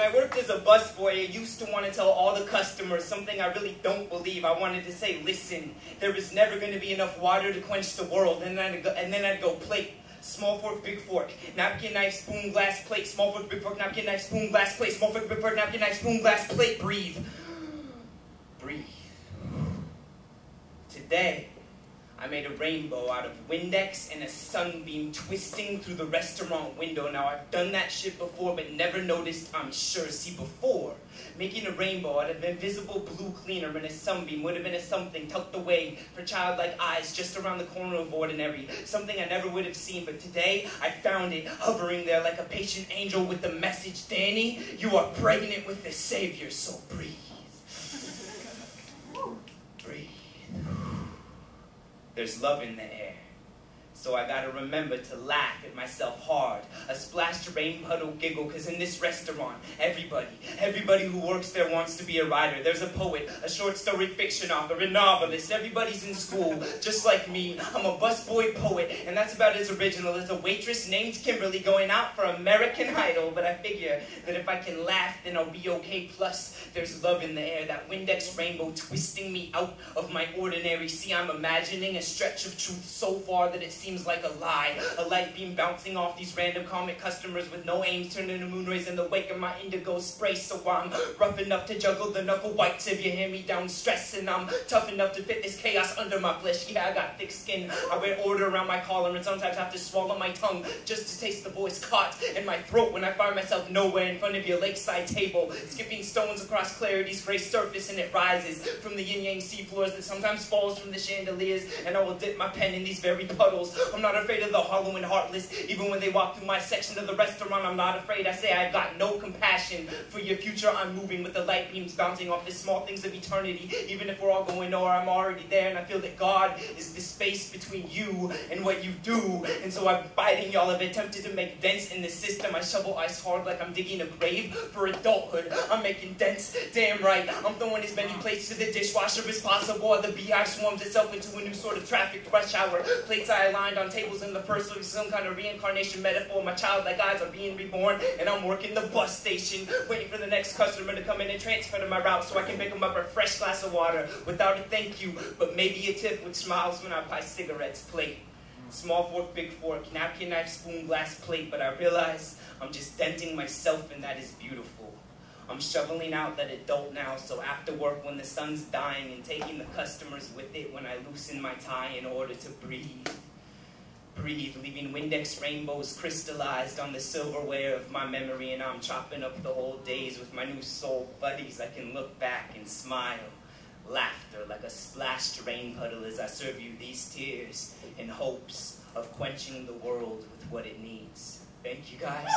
When I worked as a busboy, I used to want to tell all the customers something I really don't believe. I wanted to say, listen, there is never going to be enough water to quench the world. And then I'd go plate. Small fork, big fork, napkin, knife, spoon, glass, plate. Small fork, big fork, napkin, knife, spoon, glass, plate. Small fork, big fork, napkin, knife, spoon, glass, plate. Breathe. Breathe. Today, I made a rainbow out of Windex and a sunbeam twisting through the restaurant window. Now, I've done that shit before, but never noticed, I'm sure. See, before, making a rainbow out of invisible blue cleaner and a sunbeam would have been a something tucked away for childlike eyes just around the corner of ordinary. Something I never would have seen, but today, I found it hovering there like a patient angel with the message, Danny, you are pregnant with the Savior, so breathe. Breathe. There's love in the air, so I gotta remember to laugh at myself hard. A splashed rain puddle giggle, cause in this restaurant, everybody who works there wants to be a writer. There's a poet, a short story fiction author, a novelist. Everybody's in school, just like me. I'm a busboy poet, and that's about as original as a waitress named Kimberly going out for American Idol. But I figure that if I can laugh, then I'll be okay. Plus, there's love in the air, that Windex rainbow twisting me out of my ordinary. See, I'm imagining a stretch of truth so far that it seems like a lie. A light beam bouncing off these random comic customers with no aims, turning to moon rays in the wake of my indigo spray. So I'm rough enough to juggle the knuckle whites if you hand me down stress, and I'm tough enough to fit this chaos under my flesh. Yeah, I got thick skin, I wear order around my collar, and sometimes have to swallow my tongue just to taste the voice caught in my throat when I find myself nowhere in front of your lakeside table, skipping stones across clarity's gray surface, and it rises from the yin-yang seafloors that sometimes falls from the chandeliers, and I will dip my pen in these very puddles. I'm not afraid of the hollow and heartless, even when they walk through my section of the restaurant. I'm not afraid. I say I've got no compassion for your future. I'm moving with the light beams bouncing off the small things of eternity. Even if we're all going nowhere, I'm already there, and I feel that God is the space between you and what you do. And so I'm fighting y'all. I've attempted to make dents in the system. I shovel ice hard like I'm digging a grave for adulthood. I'm making dents, damn right. I'm throwing as many plates to the dishwasher as possible, or the beehive swarms itself into a new sort of traffic rush hour. Plates I aligned on tables in the first place, some kind of reincarnation metaphor. My childlike eyes are being reborn, and I'm working the bus station, waiting for the next customer to come in and transfer to my route so I can pick them up a fresh glass of water without a thank you, but maybe a tip with smiles when I buy cigarettes. Plate. Small fork, big fork, napkin, knife, spoon, glass, plate, but I realize I'm just denting myself, and that is beautiful. I'm shoveling out that adult now, so after work when the sun's dying and taking the customers with it when I loosen my tie in order to breathe. Breathe, leaving Windex rainbows crystallized on the silverware of my memory, and I'm chopping up the old days with my new soul buddies. I can look back and smile. Laughter like a splashed rain puddle as I serve you these tears in hopes of quenching the world with what it needs. Thank you guys.